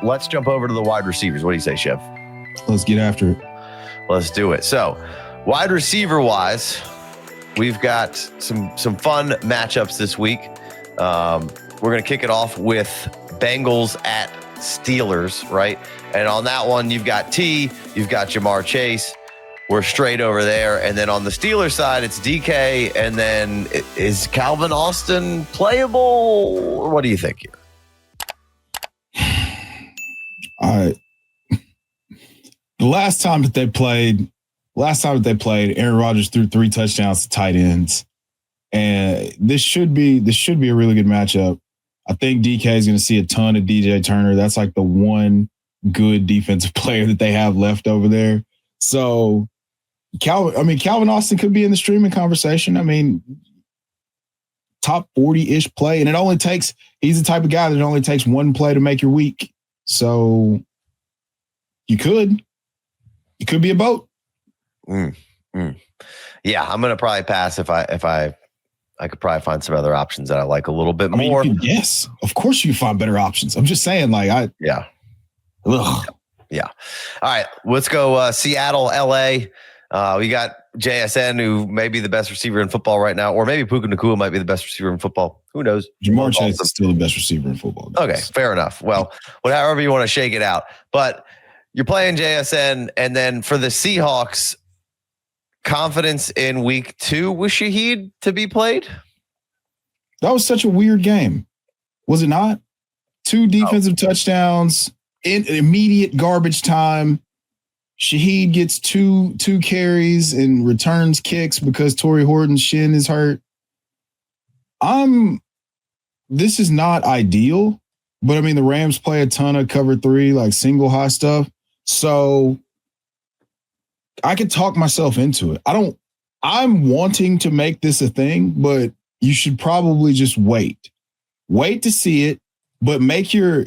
Let's jump over to the wide receivers. What do you say, Chev? Let's get after it. Let's do it. So, wide receiver wise, we've got some fun matchups this week. We're going to kick it off with Bengals at Steelers, right? And on that one, you've got T, you've got Jamar Chase. We're straight over there. And then on the Steelers side, it's DK. And then is Calvin Austin playable? Or what do you think here? The last time that they played, Aaron Rodgers threw 3 touchdowns to tight ends. And this should be a really good matchup. I think DK is going to see a ton of DJ Turner. That's like the one good defensive player that they have left over there. So Calvin Austin could be in the streaming conversation. I mean, top 40-ish play. And he's the type of guy that it only takes one play to make your week. So it could be a boat. Yeah, I'm going to probably pass if I could probably find some other options that I like a little bit more. Yes, of course you find better options. I'm just saying, Yeah. All right, let's go Seattle, LA. We got JSN, who may be the best receiver in football right now, or maybe Puka Nacua might be the best receiver in football. Who knows? Jamar Chase is still the best receiver in football. Okay, fair enough. Well, however you want to shake it out. But you're playing JSN, and then for the Seahawks, confidence in week 2 with Shaheed to be played? That was such a weird game. Was it not? 2 defensive touchdowns in immediate garbage time. Shaheed gets two carries and returns kicks because Torrey Horton's shin is hurt. This is not ideal, but I mean, the Rams play a ton of cover 3, like single high stuff. So I could talk myself into it. I'm wanting to make this a thing, but you should probably just wait to see it, but make your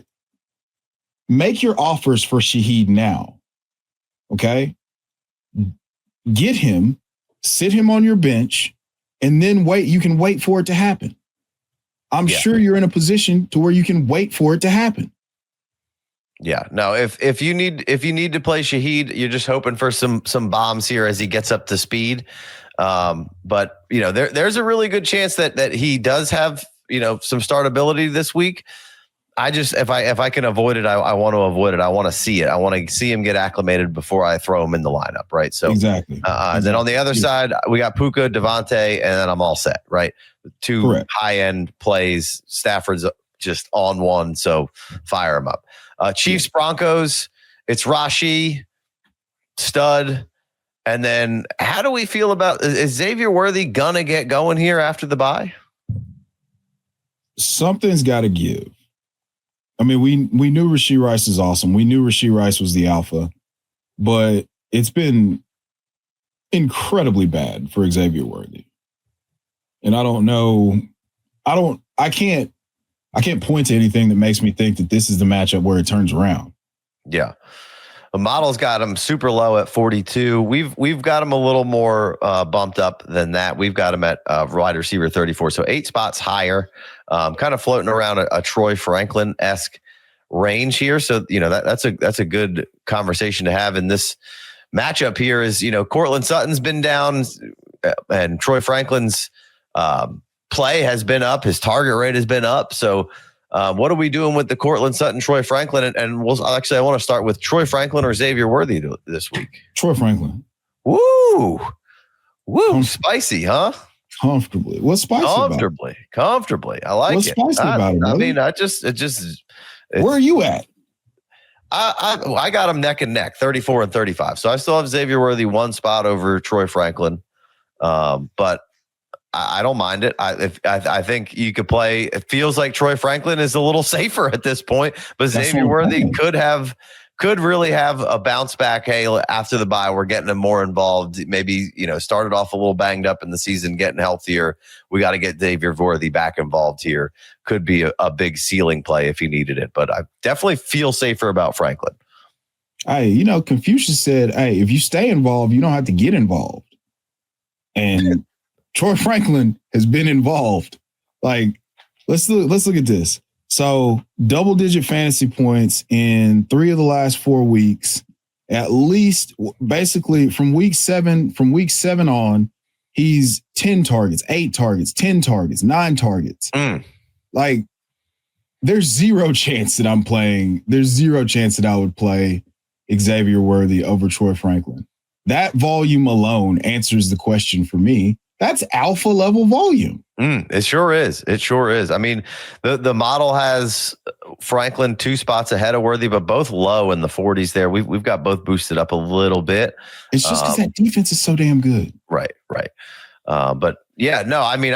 offers for Shaheed now. Okay. Get him, sit him on your bench, and then wait. You can wait for it to happen. I'm sure you're in a position to where you can wait for it to happen. Yeah. No, if you need to play Shaheed, you're just hoping for some bombs here as he gets up to speed. But there's a really good chance that he does have, some startability this week. I just, if I can avoid it, I want to avoid it. I want to see it. I want to see him get acclimated before I throw him in the lineup. Right. So exactly. And then on the other side, we got Puka, Devontae, and then I'm all set. Right. 2 high-end plays. Stafford's just on one. So fire him up. Chiefs, Broncos. It's Rashi, stud. And then how do we feel about, is Xavier Worthy going to get going here after the bye? Something's got to give. I mean, we knew Rashee Rice is awesome. We knew Rashee Rice was the alpha, but it's been incredibly bad for Xavier Worthy. And I don't know. I can't point to anything that makes me think that this is the matchup where it turns around. Yeah. The model's got him super low at 42. We've got him a little more bumped up than that. We've got him at wide receiver 34. So 8 spots higher, kind of floating around a Troy Franklin-esque range here. So, that's a good conversation to have in this matchup here is, Courtland Sutton's been down and Troy Franklin's play has been up. His target rate has been up. So, what are we doing with the Courtland Sutton, Troy Franklin? And I want to start with Troy Franklin or Xavier Worthy this week. Troy Franklin. Woo, spicy, huh? Comfortably. What's spicy Comfortably. I like What's it. What's spicy about it? I Brother? mean, where are you at? I got him neck and neck, 34 and 35. So I still have Xavier Worthy 1 spot over Troy Franklin. But I don't mind it. I think you could play. It feels like Troy Franklin is a little safer at this point, but Xavier Worthy could really have a bounce back. Hey, after the bye, we're getting him more involved. Maybe started off a little banged up in the season, getting healthier. We got to get Xavier Worthy back involved here. Could be a big ceiling play if he needed it, but I definitely feel safer about Franklin. Hey, Confucius said, "Hey, if you stay involved, you don't have to get involved." And Troy Franklin has been involved. Like, let's look at this. So double-digit fantasy points in 3 of the last 4 weeks. At least, basically, from week 7 on, he's 10 targets, 8 targets, 10 targets, 9 targets. Like, there's zero chance that I'm playing. There's zero chance that I would play Xavier Worthy over Troy Franklin. That volume alone answers the question for me. That's alpha level volume. It sure is. It sure is. I mean, the model has Franklin 2 spots ahead of Worthy, but both low in the 40s there. We've got both boosted up a little bit. It's just because that defense is so damn good. Right. But yeah, no, I mean,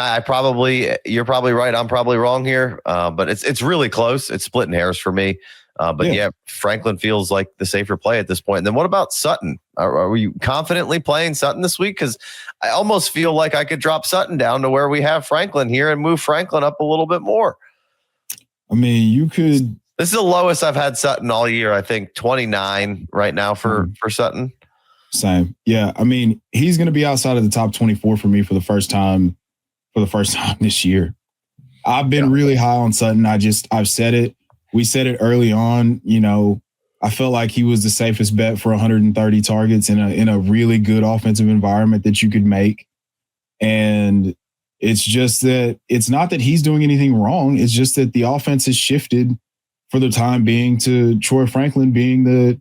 you're probably right. I'm probably wrong here. But it's really close. It's splitting hairs for me. But yeah, Franklin feels like the safer play at this point. And then what about Sutton? Are you confidently playing Sutton this week? Because I almost feel like I could drop Sutton down to where we have Franklin here and move Franklin up a little bit more. I mean, you could. This is the lowest I've had Sutton all year. I think 29 right now for Sutton. Same. Yeah. I mean, he's going to be outside of the top 24 for me for the first time this year. I've been really high on Sutton. I've said it. We said it early on, I felt like he was the safest bet for 130 targets in a really good offensive environment that you could make. And it's just that it's not that he's doing anything wrong. It's just that the offense has shifted for the time being to Troy Franklin being the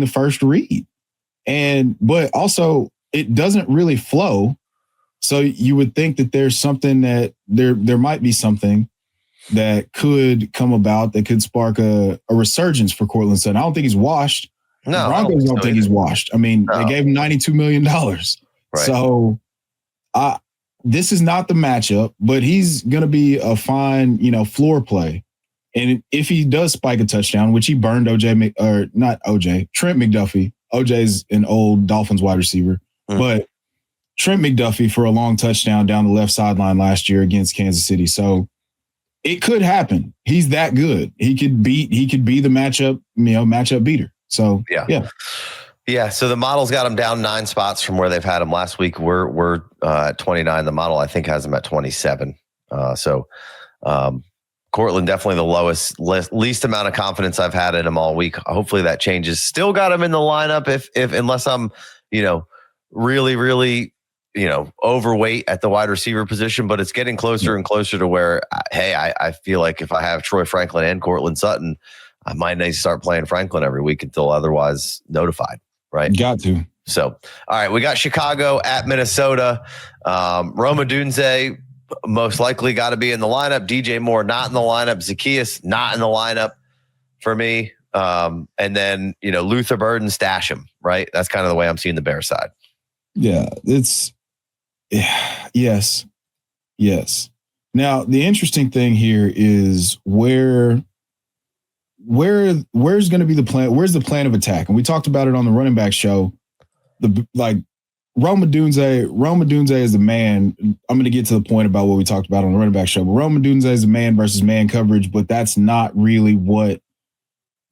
first read. But also it doesn't really flow. So you would think that there's something that there might be something that could come about that could spark a resurgence for Courtland Sutton. I don't think he's washed. No, the Broncos don't think he's washed. I mean, they gave him $92 million. Right. So this is not the matchup, but he's going to be a fine, floor play. And if he does spike a touchdown, which he burned Trent McDuffie. OJ's an old Dolphins wide receiver, but Trent McDuffie for a long touchdown down the left sideline last year against Kansas City. So it could happen. He's that good. He could be the matchup beater. So yeah. So the model's got him down 9 spots from where they've had him last week. We're at 29. The model I think has him at 27. Courtland definitely the least amount of confidence I've had in him all week. Hopefully that changes. Still got him in the lineup unless I'm really, really overweight at the wide receiver position, but it's getting closer and closer to where, I feel like if I have Troy Franklin and Courtland Sutton, I might need to start playing Franklin every week until otherwise notified. Right. Got to. So, all right, we got Chicago at Minnesota. Rome Odunze most likely got to be in the lineup. DJ Moore not in the lineup. Zacchaeus not in the lineup for me. And then, Luther Burden stash him, right? That's kind of the way I'm seeing the Bears side. Yeah, yes. Now, the interesting thing here is where's going to be the plan? Where's the plan of attack? And we talked about it on the running back show. Rome Odunze is the man. I'm going to get to the point about what we talked about on the running back show. But Rome Odunze is the man versus man coverage, but that's not really what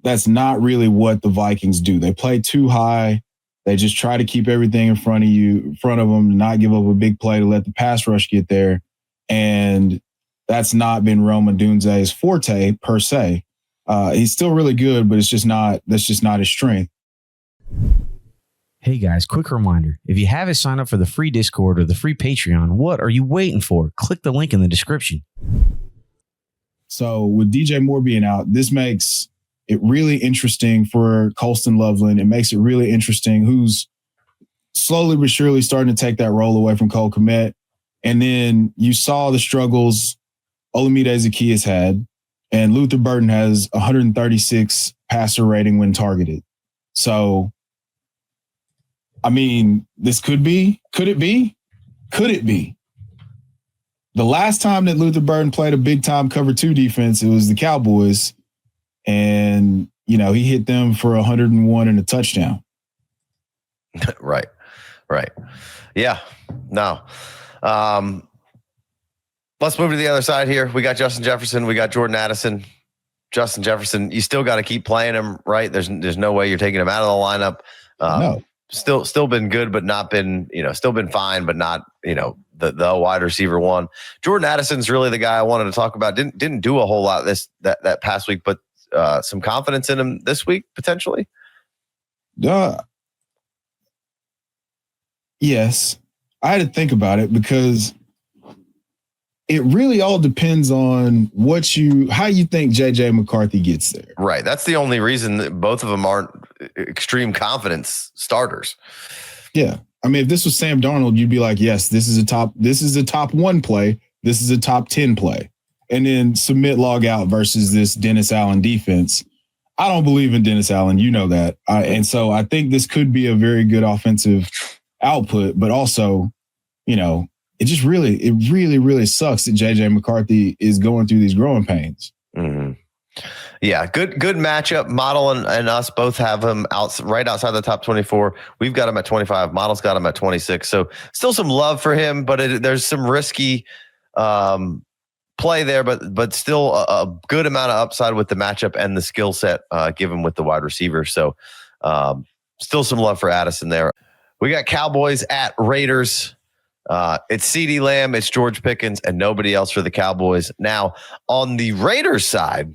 the Vikings do. They play too high. They just try to keep everything in front of them, not give up a big play to let the pass rush get there. And that's not been Rome Odunze's forte per se. He's still really good, but that's just not his strength. Hey guys, quick reminder. If you haven't signed up for the free Discord or the free Patreon, what are you waiting for? Click the link in the description. So with DJ Moore being out, this makes it really interesting for Colston Loveland. It makes it really interesting who's slowly but surely starting to take that role away from Cole Kmet. And then you saw the struggles Olamide Zacchaeus had, and Luther Burden has 136 passer rating when targeted. So, I mean, could it be? The last time that Luther Burden played a big time cover 2 defense, it was the Cowboys. And, he hit them for 101 and a touchdown. Right. Yeah. No. Let's move to the other side here. We got Justin Jefferson. We got Jordan Addison. Justin Jefferson, you still got to keep playing him, right? There's no way you're taking him out of the lineup. No. Still been good, but not been, still been fine, but not, the the wide receiver one. Jordan Addison's really the guy I wanted to talk about. Didn't do a whole lot that past week, but some confidence in him this week potentially. Yes, I had to think about it because it really all depends on how you think JJ McCarthy gets there. Right. That's the only reason that both of them aren't extreme confidence starters. Yeah. I mean, if this was Sam Darnold, you'd be like, yes, this is a top 1 play. This is a top 10 play. And then submit, log out versus this Dennis Allen defense. I don't believe in Dennis Allen. You know that. And so I think this could be a very good offensive output, but also, it really sucks that JJ McCarthy is going through these growing pains. Mm-hmm. Yeah, good matchup. Model and us both have him right outside the top 24. We've got him at 25. Model's got him at 26. So still some love for him, but there's some risky play there, but still a good amount of upside with the matchup and the skill set given with the wide receiver. So still some love for Addison there. We got Cowboys at Raiders. It's CeeDee Lamb, it's George Pickens, and nobody else for the Cowboys. Now, on the Raiders side,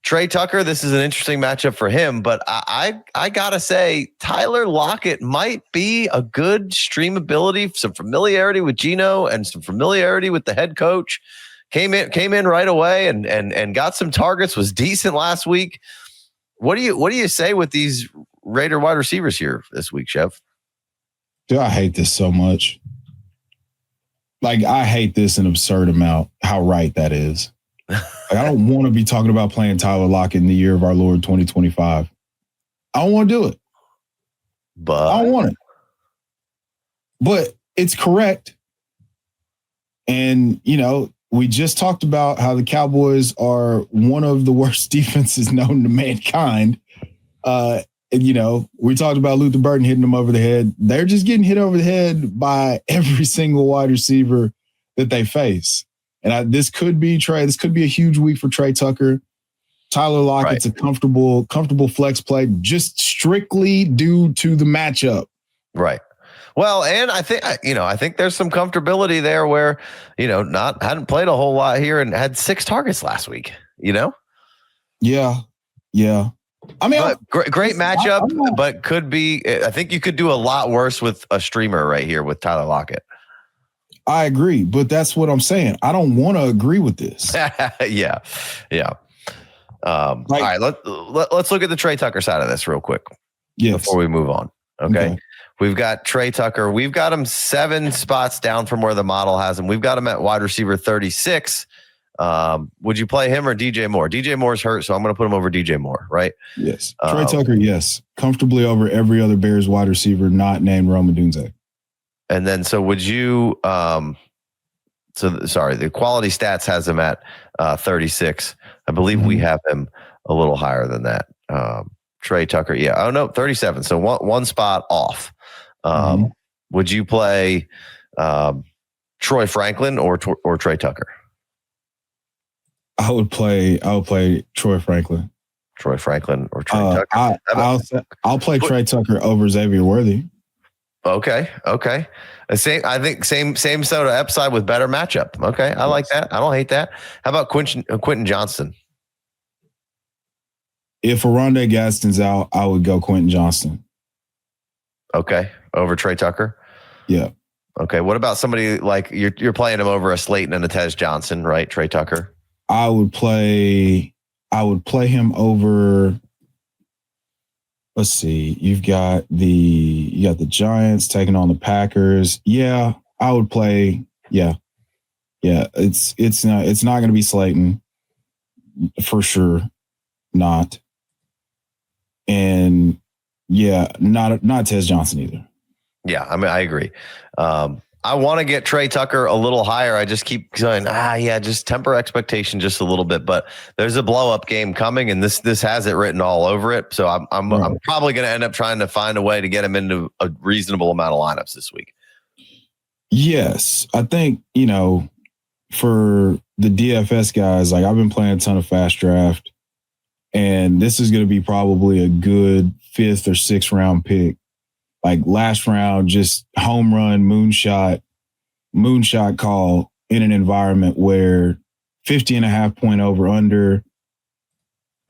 Trey Tucker, this is an interesting matchup for him, but I gotta say, Tyler Lockett might be a good streamability, some familiarity with Geno and some familiarity with the head coach. Came in right away and got some targets, was decent last week. What do you say with these Raider wide receivers here this week, Chev? Dude, I hate this so much. Like, I hate this an absurd amount, how right that is. Like, I don't want to be talking about playing Tyler Lockett in the year of our Lord 2025. I don't want to do it. But I don't want it. But it's correct. And, we just talked about how the Cowboys are one of the worst defenses known to mankind. We talked about Luther Burden hitting them over the head. They're just getting hit over the head by every single wide receiver that they face. And this could be a huge week for Trey Tucker. Tyler Lockett's a comfortable flex play just strictly due to the matchup. Right. Well, and I think there's some comfortability there where, hadn't played a whole lot here and had 6 targets last week, Yeah. I mean, great matchup, but could be. I think you could do a lot worse with a streamer right here with Tyler Lockett. I agree, but that's what I'm saying. I don't want to agree with this. Yeah. All right, let's look at the Trey Tucker side of this real quick. Yes. Before we move on. Okay. We've got Trey Tucker. We've got him 7 spots down from where the model has him. We've got him at wide receiver 36. Would you play him or DJ Moore? DJ Moore's hurt, so I'm going to put him over DJ Moore, right? Yes. Trey Tucker, yes. Comfortably over every other Bears wide receiver not named Rome Odunze. And then, so would you, the quality stats has him at 36. I believe we have him a little higher than that. Trey Tucker, 37. So one spot off. Would you play Troy Franklin or Trey Tucker? I would play Troy Franklin. Troy Franklin or Trey Tucker? I'll play Trey Tucker over Xavier Worthy. Okay. Same sort of upside with better matchup. Okay, I like that. I don't hate that. How about Quentin Johnston? If Aronde Gaston's out, I would go Quentin Johnston. Okay, over Trey Tucker? Yeah. Okay, what about somebody like you're playing him over a Slayton and a Tez Johnson, right? Trey Tucker? I would play him over. Let's see. You got the Giants taking on the Packers. Yeah, I would play. Yeah. It's not going to be Slayton for sure. Not. And yeah, not Tez Johnson either. Yeah, I mean, I agree. I want to get Trey Tucker a little higher. I just keep going, just temper expectation just a little bit. But there's a blow up game coming, and this has it written all over it. So I'm probably going to end up trying to find a way to get him into a reasonable amount of lineups this week. Yes, I think for the DFS guys, like I've been playing a ton of fast draft, and this is going to be probably a good 5th or 6th round pick. Like last round, just home run, moonshot, moonshot call in an environment where 50.5 point over under.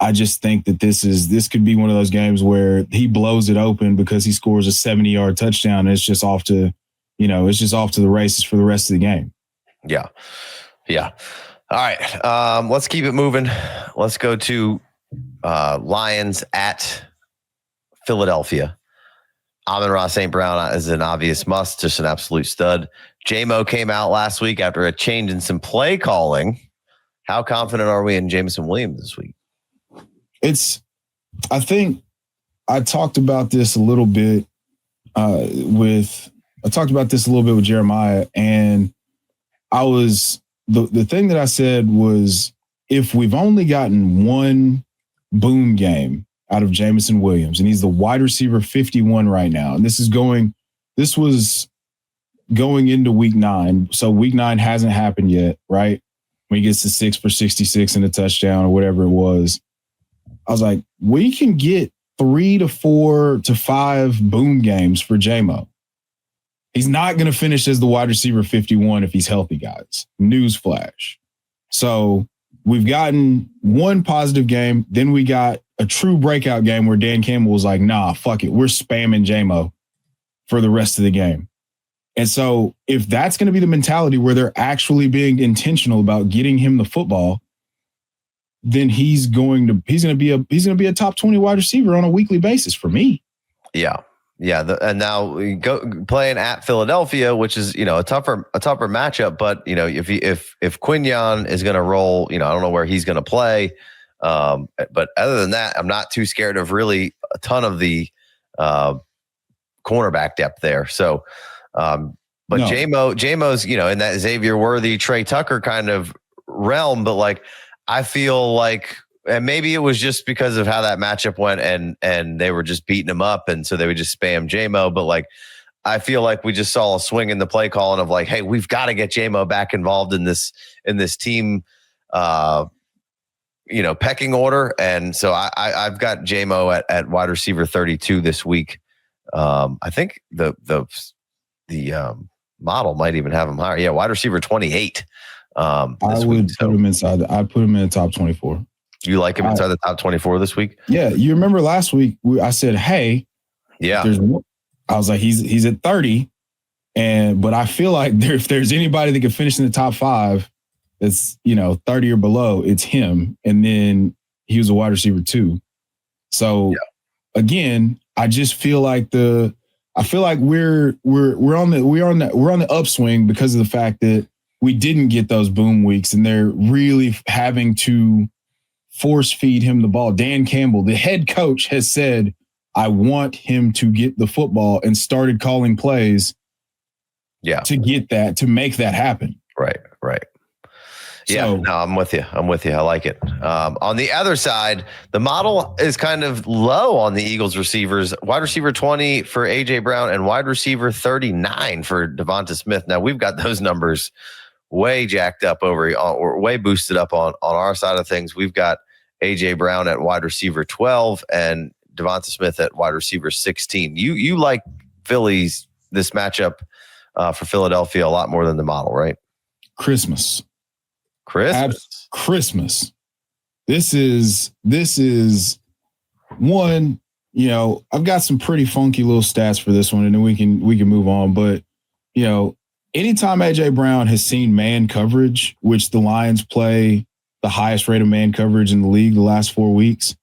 I just think that this could be one of those games where he blows it open because he scores a 70-yard touchdown. And it's just off to the races for the rest of the game. Yeah. Yeah. All right. Let's keep it moving. Let's go to Lions at Philadelphia. Amon-Ra St. Brown is an obvious must, just an absolute stud. J-Mo came out last week after a change in some play calling. How confident are we in Jameson Williams this week? I think I talked about this a little bit with Jeremiah, and the thing that I said was, if we've only gotten one boom game out of Jameson Williams, and he's the wide receiver 51 right now, and this was going into week 9, so week 9 hasn't happened yet, right? When he gets to 6 for 66 and a touchdown or whatever it was. I was like, we can get 3 to 4 to 5 boom games for J-Mo. He's not going to finish as the wide receiver 51 if he's healthy, guys. Newsflash. So we've gotten one positive game. Then we got a true breakout game where Dan Campbell was like, nah, fuck it. We're spamming J-Mo for the rest of the game. And so if that's going to be the mentality where they're actually being intentional about getting him the football, then he's going to be a top 20 wide receiver on a weekly basis for me. Yeah. Yeah. And now we go playing at Philadelphia, which is, a tougher matchup, but if Quinyon is going to roll, I don't know where he's going to play. But other than that, I'm not too scared of really a ton of the cornerback depth there. So, but no. J-Mo's, in that Xavier Worthy, Trey Tucker kind of realm, but like, I feel like, and maybe it was just because of how that matchup went and they were just beating him up. And so they would just spam J-Mo. But like, I feel like we just saw a swing in the play calling of like, hey, we've got to get J-Mo back involved in this team, pecking order. And so I've got J-Mo at wide receiver 32 this week. I think the model might even have him higher. Yeah. Wide receiver 28. I would put him inside. I'd put him in the top 24. You like him inside the top 24 this week? Yeah. You remember last week I said, hey, yeah, I was like, he's at 30. But I feel like if there's anybody that can finish in the top 5, that's, 30 or below, it's him. And then he was a wide receiver 2. So again, I just feel like we're on the upswing because of the fact that we didn't get those boom weeks, and they're really having to force feed him the ball. Dan Campbell, the head coach, has said, I want him to get the football, and started calling plays to make that happen. Right. Yeah, no, I'm with you. I like it. On the other side, the model is kind of low on the Eagles receivers. Wide receiver 20 for A.J. Brown and wide receiver 39 for Devonta Smith. Now, we've got those numbers way jacked up or way boosted up on our side of things. We've got A.J. Brown at wide receiver 12 and Devonta Smith at wide receiver 16. You like Phillies, this matchup for Philadelphia a lot more than the model, right? Christmas. This is one, I've got some pretty funky little stats for this one, and then we can move on. But, anytime A.J. Brown has seen man coverage, which the Lions play the highest rate of man coverage in the league the last 4 weeks,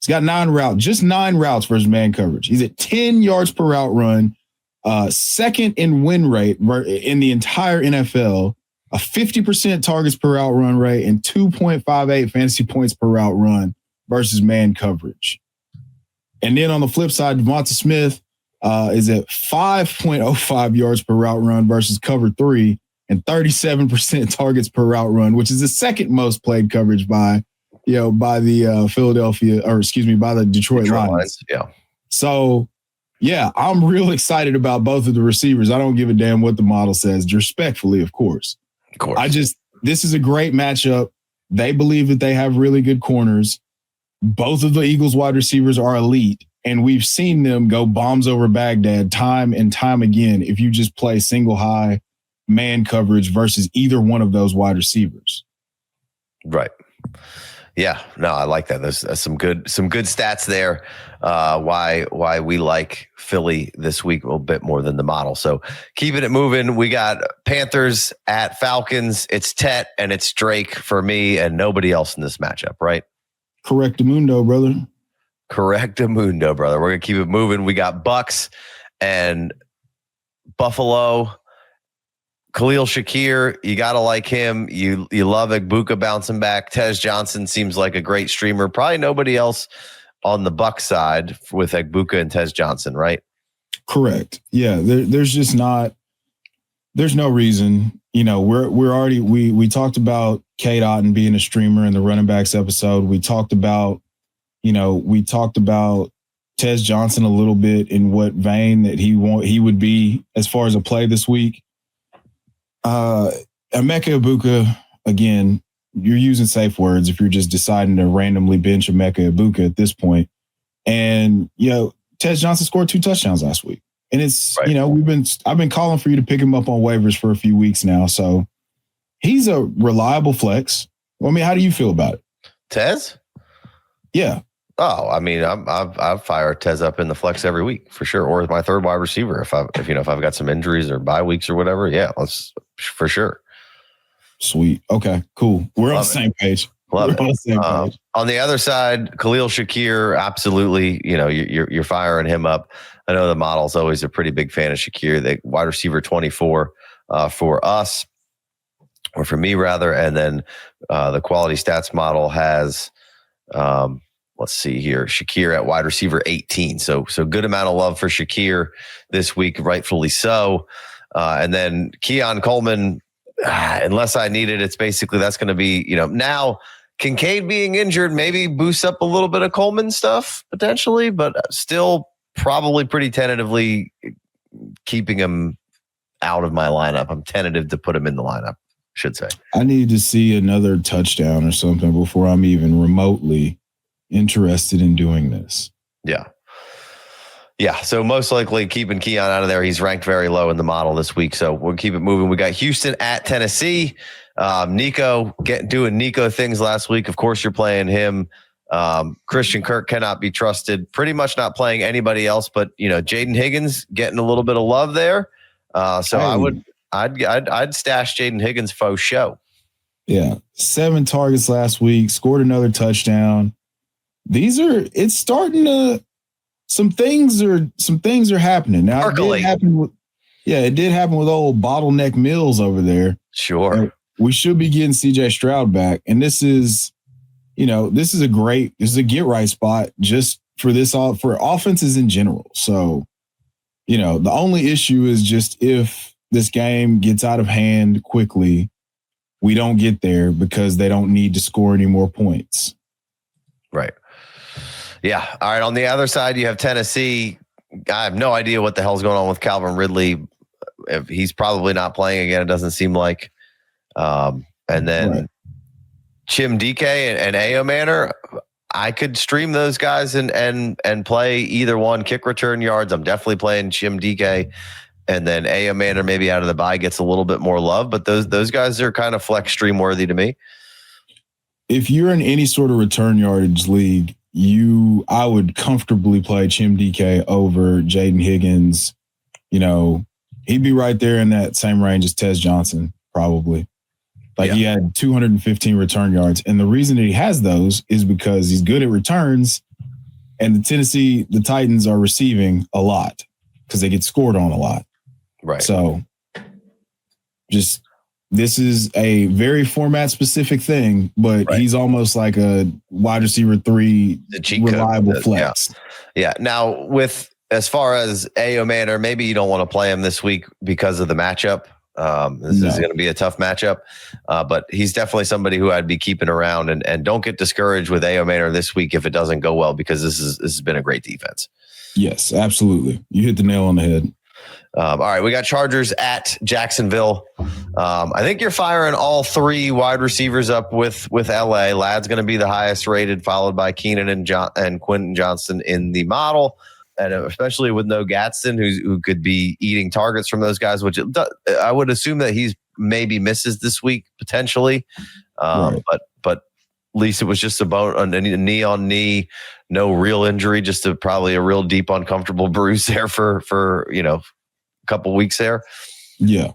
he's got 9 routes versus man coverage. He's at 10 yards per route run, second in win rate in the entire NFL, a 50% targets per route run rate, and 2.58 fantasy points per route run versus man coverage. And then on the flip side, Devonta Smith is at 5.05 yards per route run versus cover 3, and 37% targets per route run, which is the second most played coverage by the by the Detroit Lions. Yeah. So, yeah, I'm real excited about both of the receivers. I don't give a damn what the model says, respectfully, of course. This is a great matchup. They believe that they have really good corners. Both of the Eagles wide receivers are elite, and we've seen them go bombs over Baghdad time and time again. If you just play single high, man coverage versus either one of those wide receivers. Right. Yeah, no, I like that. There's some good stats there. Why we like Philly this week a little bit more than the model. So keeping it moving. We got Panthers at Falcons. It's Tet and it's Drake for me and nobody else in this matchup, right? Correctamundo, brother. Correctamundo, brother. We're gonna keep it moving. We got Bucks and Buffalo. Khalil Shakir, you got to like him. You love Egbuka bouncing back. Tez Johnson seems like a great streamer. Probably nobody else on the Buck side with Egbuka and Tez Johnson, right? Correct. Yeah, there's just not. There's no reason. You know, we're already we talked about K. Otten being a streamer in the running backs episode. We talked about Tez Johnson a little bit in what vein that he would be as far as a play this week. Emeka Egbuka, again, you're using safe words if you're just deciding to randomly bench Emeka Egbuka at this point. And, Tez Johnson scored 2 touchdowns last week. And it's, right. I've been calling for you to pick him up on waivers for a few weeks now. So he's a reliable flex. I mean, how do you feel about it? Tez? Yeah. Oh, I mean, I've fired Tez up in the flex every week for sure, or as my third wide receiver if I've got some injuries or bye weeks or whatever. Yeah, let's for sure. Sweet. Okay. Cool. We're on the same page. Love it. On the other side, Khalil Shakir, absolutely. You're firing him up. I know the model's always a pretty big fan of Shakir. The wide receiver 24 for us, or for me rather, and then the quality stats model has. Let's see here. Shakir at wide receiver 18. So good amount of love for Shakir this week, rightfully so. And then Keon Coleman, unless I need it, it's basically that's going to be, now Kincaid being injured maybe boosts up a little bit of Coleman stuff potentially, but still probably pretty tentatively keeping him out of my lineup. I'm tentative to put him in the lineup, should say. I need to see another touchdown or something before I'm even remotely interested in doing this. Yeah. So most likely keeping Keon out of there. He's ranked very low in the model this week. So we'll keep it moving. We got Houston at Tennessee. Nico doing Nico things last week. Of course, you're playing him. Christian Kirk cannot be trusted. Pretty much not playing anybody else, but Jaden Higgins getting a little bit of love there. I'd stash Jaden Higgins faux show. Yeah, 7 targets last week. Scored another touchdown. It's starting to. Some things are happening now. It did happen with old bottleneck Mills over there. Sure, we should be getting CJ Stroud back, and this is a get right spot just for offenses in general. So, the only issue is just if this game gets out of hand quickly, we don't get there because they don't need to score any more points. Right. Yeah. All right. On the other side, you have Tennessee. I have no idea what the hell's going on with Calvin Ridley. If he's probably not playing again, it doesn't seem like. And then right. Chim DK and Ao Manor, I could stream those guys and play either one. Kick return yards, I'm definitely playing Chim DK. And then Ao Manor maybe out of the bye gets a little bit more love. But those guys are kind of flex stream worthy to me. If you're in any sort of return yardage league, I would comfortably play Chim DK over Jaden Higgins. He'd be right there in that same range as Tez Johnson, probably. He had 215 return yards. And the reason that he has those is because he's good at returns. And the Titans are receiving a lot because they get scored on a lot. Right. So this is a very format specific thing, but right. He's almost like a wide receiver 3 reliable flex. Yeah. Now as far as Ao Manor, maybe you don't want to play him this week because of the matchup. This is going to be a tough matchup, but he's definitely somebody who I'd be keeping around and don't get discouraged with Ao Manor this week if it doesn't go well, because this has been a great defense. Yes, absolutely. You hit the nail on the head. All right, we got Chargers at Jacksonville. I think you're firing all 3 wide receivers up with LA. Ladd's going to be the highest rated, followed by Keenan and Quentin Johnston in the model. And especially with no Gadsden, who could be eating targets from those guys, which I would assume that he's maybe misses this week potentially. Right. But at least it was just a knee on knee, no real injury, just probably a real deep uncomfortable bruise there for a couple weeks there. Yeah.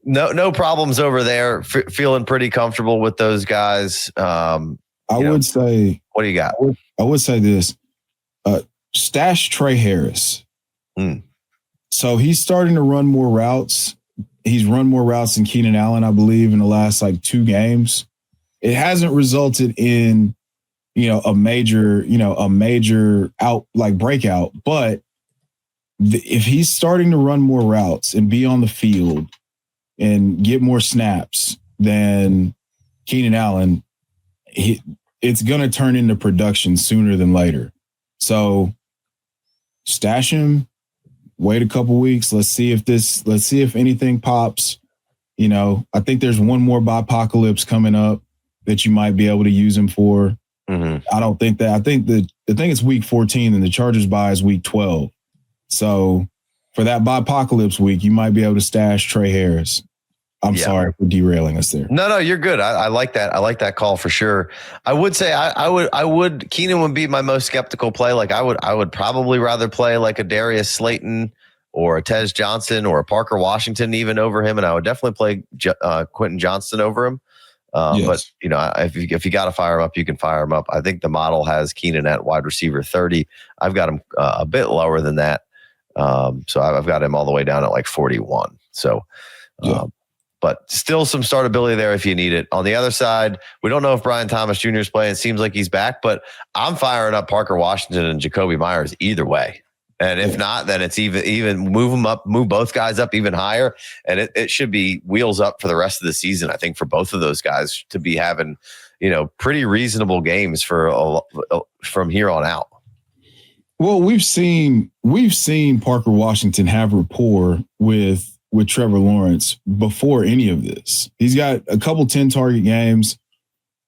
No problems over there. Feeling pretty comfortable with those guys. I would say. What do you got? I would say this. Stash Trey Harris. So he's starting to run more routes. He's run more routes than Keenan Allen, I believe, in the last 2 games. It hasn't resulted in, a major out breakout. But if he's starting to run more routes and be on the field and get more snaps than Keenan Allen, it's going to turn into production sooner than later. So stash him, wait a couple weeks. Let's see if anything pops. I think there's one more Bipocalypse coming up that you might be able to use him for. Mm-hmm. I think it's week 14 and the Chargers bye is week 12. So for that Bipocalypse week, you might be able to stash Trey Harris. I'm sorry for derailing us there. No, you're good. I like that. I like that call for sure. I would say Keenan would be my most skeptical play. I would probably rather play a Darius Slayton or a Tez Johnson or a Parker Washington even over him. And I would definitely play Quentin Johnston over him. Yes. But if you got to fire him up, you can fire him up. I think the model has Keenan at wide receiver 30. I've got him a bit lower than that. So I've got him all the way down at 41. So, but still some startability there if you need it. On the other side, we don't know if Brian Thomas Jr. is playing. It seems like he's back, but I'm firing up Parker Washington and Jacoby Myers either way. And if not, then it's even move them up, move both guys up even higher. And it should be wheels up for the rest of the season, I think, for both of those guys to be having, pretty reasonable games from here on out. Well, we've seen Parker Washington have rapport with Trevor Lawrence before any of this. He's got a couple 10-target games,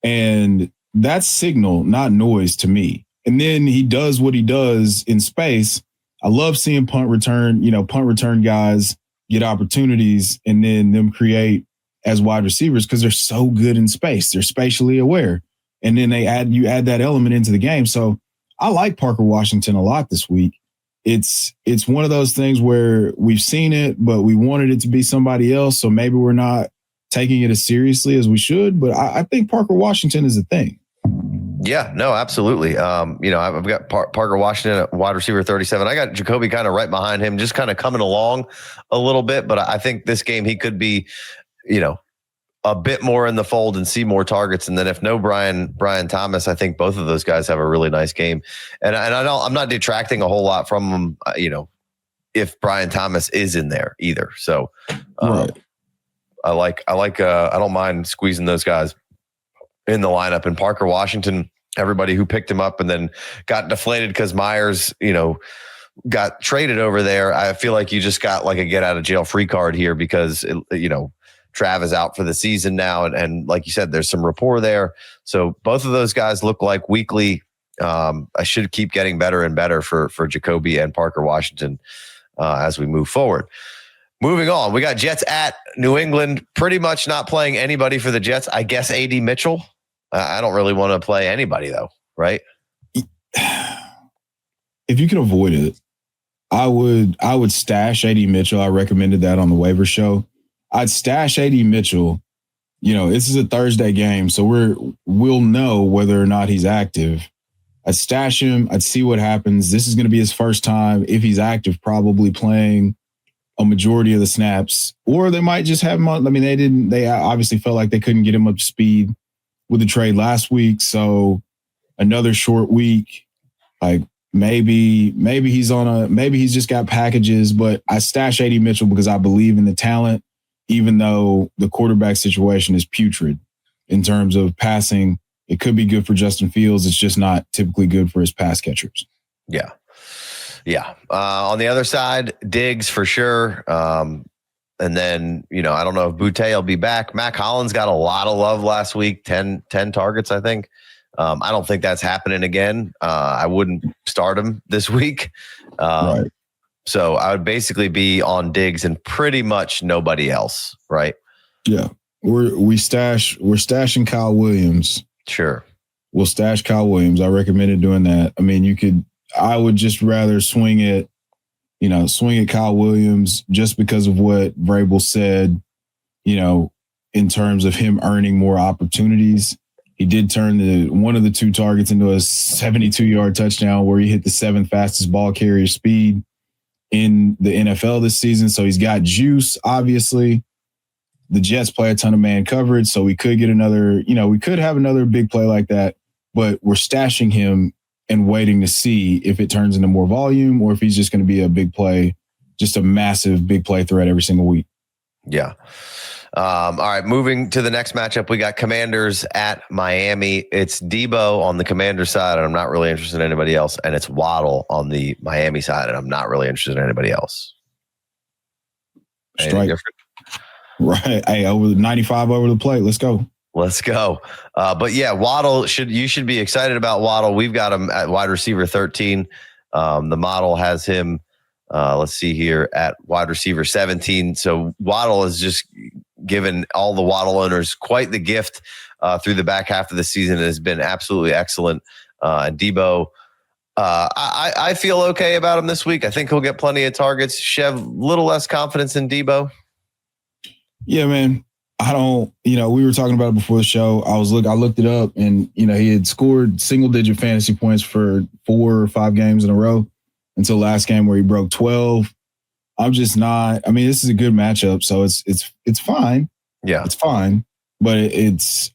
and that's signal, not noise to me. And then he does what he does in space. I love seeing punt return guys get opportunities and then them create as wide receivers because they're so good in space. They're spatially aware. And then you add that element into the game. So I like Parker Washington a lot this week. It's one of those things where we've seen it, but we wanted it to be somebody else. So maybe we're not taking it as seriously as we should. But I think Parker Washington is a thing. Yeah, no, absolutely. I've got Parker Washington at wide receiver 37. I got Jacoby kind of right behind him, just kind of coming along a little bit. But I think this game he could be, a bit more in the fold and see more targets. And then if no Brian Thomas, I think both of those guys have a really nice game. And I'm not detracting a whole lot from them, if Brian Thomas is in there either. So right. I don't mind squeezing those guys in the lineup. And Parker Washington, everybody who picked him up and then got deflated because Myers, got traded over there. I feel like you just got a get out of jail free card here because, Trav is out for the season now. And like you said, there's some rapport there. So both of those guys look like weekly. I should keep getting better and better for Jacoby and Parker Washington as we move forward. Moving on, we got Jets at New England, pretty much not playing anybody for the Jets. I guess AD Mitchell. I don't really want to play anybody though, right? If you can avoid it, I would stash AD Mitchell. I recommended that on the waiver show. I'd stash AD Mitchell. This is a Thursday game, so we'll know whether or not he's active. I'd stash him. I'd see what happens. This is going to be his first time, if he's active, probably playing a majority of the snaps, or they might just have him on. I mean, they obviously felt like they couldn't get him up to speed with the trade last week. So another short week, maybe he's just got packages, but I stash AD Mitchell because I believe in the talent, even though the quarterback situation is putrid in terms of passing. It could be good for Justin Fields. It's just not typically good for his pass catchers. Yeah. Yeah. On the other side, Diggs for sure. And then, I don't know if Boutte will be back. Mac Hollins got a lot of love last week, 10 targets, I think. I don't think that's happening again. I wouldn't start him this week. Right. So I would basically be on Diggs and pretty much nobody else, right? Yeah. We're stashing Kyle Williams. Sure. We'll stash Kyle Williams. I recommended doing that. I mean, I would just rather swing at Kyle Williams just because of what Vrabel said, in terms of him earning more opportunities. He did turn one of the two targets into a 72-yard touchdown where he hit the 7th fastest ball carrier speed in the NFL this season. So he's got juice, obviously. The Jets play a ton of man coverage, so we could get we could have another big play like that, but we're stashing him and waiting to see if it turns into more volume or if he's just going to be a big play, just a massive big play threat every single week. Yeah. All right, moving to the next matchup, we got Commanders at Miami. It's Debo on the Commanders side, and I'm not really interested in anybody else, and it's Waddle on the Miami side, and I'm not really interested in anybody else. Strike. Right. Hey, over 95 over the plate. Let's go. But yeah, Waddle you should be excited about Waddle. We've got him at wide receiver 13. The model has him, let's see here, at wide receiver 17. So Waddle has just given all the Waddle owners quite the gift through the back half of the season. It has been absolutely excellent. And Debo, I feel okay about him this week. I think he'll get plenty of targets. Chev, a little less confidence in Debo. Yeah, man. I don't, we were talking about it before the show. I looked it up and, he had scored single-digit fantasy points for 4 or 5 games in a row until last game where he broke 12. I'm just not, this is a good matchup, so it's fine. Yeah. It's fine, but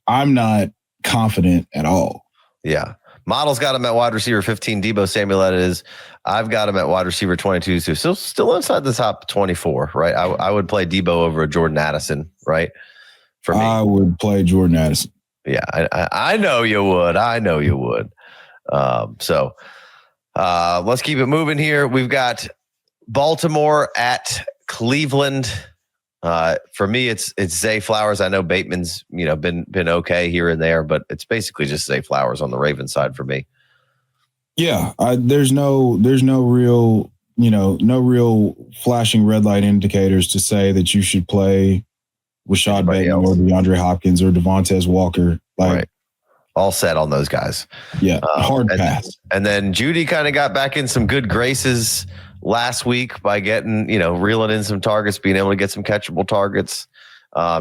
I'm not confident at all. Yeah. Model's got him at wide receiver 15. Debo Samuel, that is. I've got him at wide receiver 22. So still inside the top 24, right? I would play Debo over a Jordan Addison, right? For me, I would play Jordan Addison. Yeah, I know you would. So let's keep it moving here. We've got Baltimore at Cleveland. For me, it's Zay Flowers. I know Bateman's been okay here and there, but it's basically just Zay Flowers on the Ravens side for me. Yeah, there's no real flashing red light indicators to say that you should play Rashad Bateman or DeAndre Hopkins or Devontae Walker. Right. All set on those guys. Yeah, hard pass. And then Judy kind of got back in some good graces last week by getting, reeling in some targets, being able to get some catchable targets.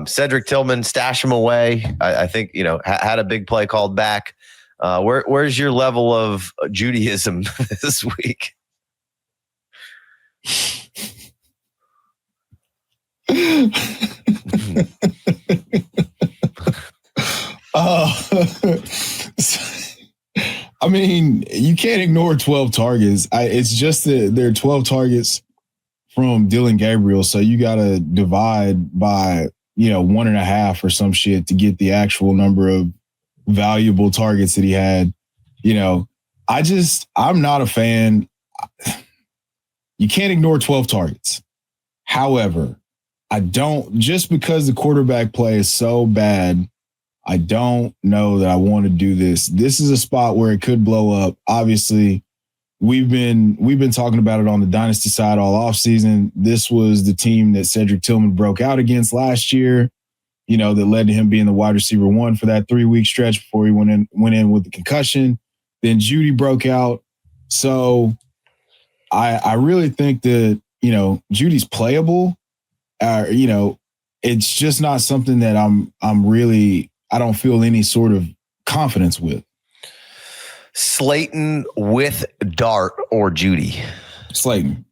Cedric Tillman, stash him away. I think, had a big play called back. Where's your level of Judaism this week? You can't ignore 12 targets. It's just that there are 12 targets from Dylan Gabriel, so you got to divide by 1.5 or some shit to get the actual number of valuable targets that he had. I'm not a fan. You can't ignore 12 targets. However, just because the quarterback play is so bad, I don't know that I want to do this. This is a spot where it could blow up. Obviously, we've been talking about it on the dynasty side all offseason. This was the team that Cedric Tillman broke out against last year, that led to him being the wide receiver 1 for that 3-week stretch before he went in with the concussion. Then Judy broke out. So I really think that, Judy's playable. It's just not something that I don't feel any sort of confidence with. Slayton with Dart or Judy? Slayton.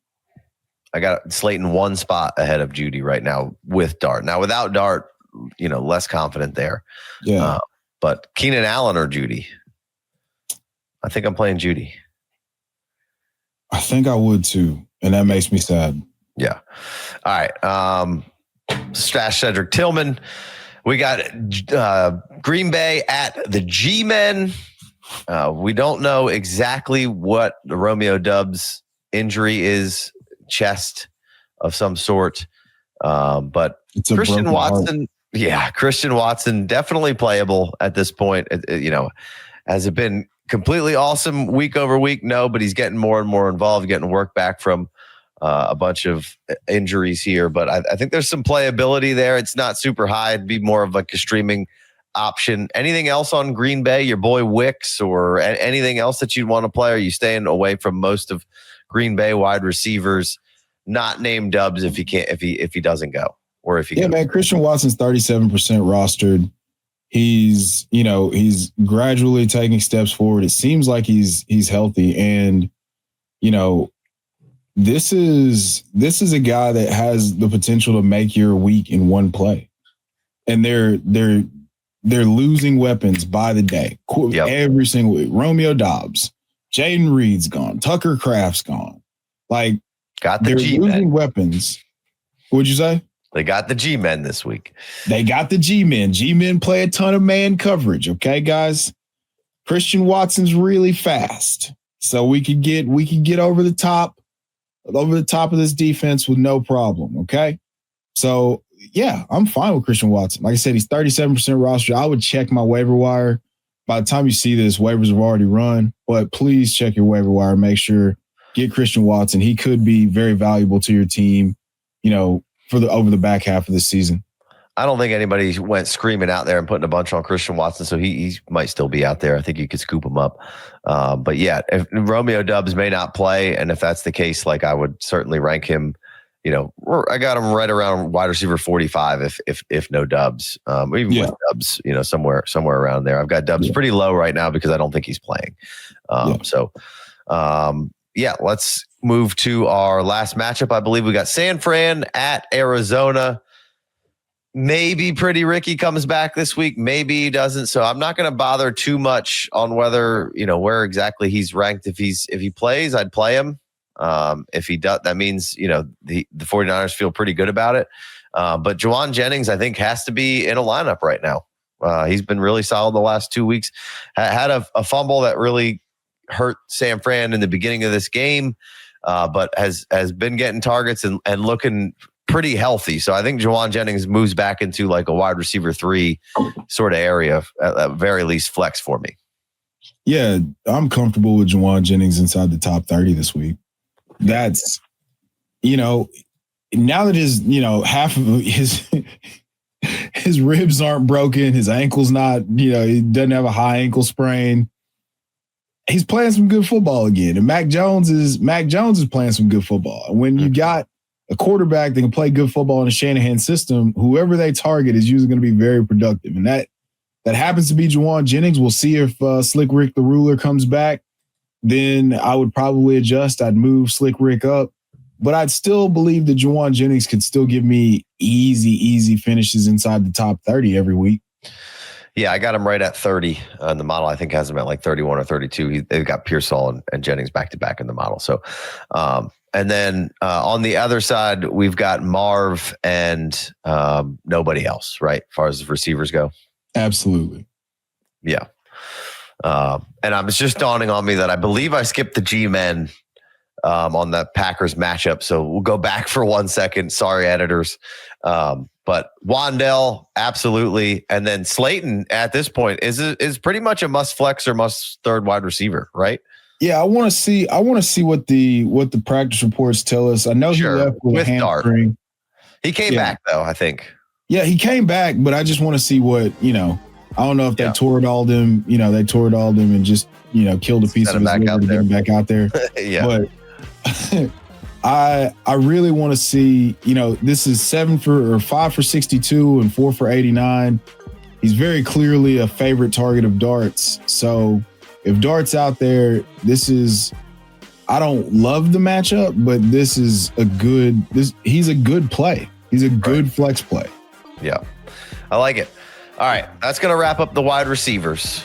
I got Slayton 1 spot ahead of Judy right now with Dart. Now without Dart, less confident there. Yeah. But Keenan Allen or Judy? I think I'm playing Judy. I think I would too. And that makes me sad. Yeah. All right. Stash Cedric Tillman. We got Green Bay at the G-Men. We don't know exactly what the Romeo Doubs injury is, chest of some sort. But Christian Watson, Christian Watson definitely playable at this point. Has it been completely awesome week over week? No, but he's getting more and more involved, getting work back from a bunch of injuries here. But I think there's some playability there. It's not super high. It'd be more of like a streaming option. Anything else on Green Bay, your boy Wicks, or anything else that you'd want to play? Are you staying away from most of Green Bay wide receivers, not named Dubs if he doesn't go, or if he goes? Man, Christian Watson's 37% rostered. He's gradually taking steps forward. It seems like he's healthy, and this is a guy that has the potential to make your week in one play. And they're losing weapons by the day. Every single week. Romeo Doubs, Jaden Reed's gone, Tucker Kraft's gone. Like, got the they're G-men. losing weapons. What'd you say? They got the G-men this week. They got the G-men. G-men play a ton of man coverage. Okay, guys. Christian Watson's really fast, so we could get over the top of this defense with no problem. Okay, so yeah, I'm fine with Christian Watson. Like I said, he's 37% roster. I would check my waiver wire. By the time you see this, waivers have already run, but please check your waiver wire. Make sure, get Christian Watson. He could be very valuable to your team, over the back half of the season. I don't think anybody went screaming out there and putting a bunch on Christian Watson, so he might still be out there. I think you could scoop him up. But yeah, if Romeo Doubs may not play, and if that's the case, like, I would certainly rank him. I got him right around wide receiver 45 if no Doubs, even with Doubs, somewhere around there. I've got Doubs pretty low right now because I don't think he's playing. Let's move to our last matchup. I believe we got San Fran at Arizona. Maybe Pretty Ricky comes back this week. Maybe he doesn't. So I'm not going to bother too much on whether, where exactly he's ranked. If he plays, I'd play him. If he does, that means, the 49ers feel pretty good about it. But Jauan Jennings, I think, has to be in a lineup right now. He's been really solid the last 2 weeks. Had a fumble that really hurt San Fran in the beginning of this game, but has been getting targets and looking pretty healthy. So I think Jauan Jennings moves back into like a wide receiver 3 sort of area, at very least flex for me. Yeah, I'm comfortable with Jauan Jennings inside the top 30 this week. That's, now that his, half of his ribs aren't broken, his ankle's not, he doesn't have a high ankle sprain. He's playing some good football again. And Mac Jones is playing some good football. And when you got a quarterback that can play good football in a Shanahan system, whoever they target is usually going to be very productive. And that happens to be Jauan Jennings. We'll see if Slick Rick the Ruler comes back. Then I would probably adjust. I'd move Slick Rick up. But I'd still believe that Jauan Jennings could still give me easy finishes inside the top 30 every week. Yeah, I got him right at 30. The model, I think, has him at like 31 or 32. They've got Pearsall and Jennings back-to-back in the model. So, and then on the other side, we've got Marv and nobody else, right, as far as the receivers go? Absolutely. Yeah. And it's just dawning on me that I believe I skipped the G-men on the Packers matchup. So we'll go back for 1 second. Sorry, editors. But Wan'Dale, absolutely. And then Slayton at this point is pretty much a must flex or must third wide receiver, right? Yeah, I want to see what the practice reports tell us. I know he left with a hamstring. Dart. He came back though, I think. Yeah, he came back, but I just want to see what, I don't know if they tore-it-alled him, and just, killed a piece of his liver to get him back out there. Yeah. But I really want to see, this is 5 for 62 and 4 for 89. He's very clearly a favorite target of Dart's. So if Dart's out there, I don't love the matchup, but this is he's a good play. He's a good flex play. Yeah. I like it. All right. That's going to wrap up the wide receivers.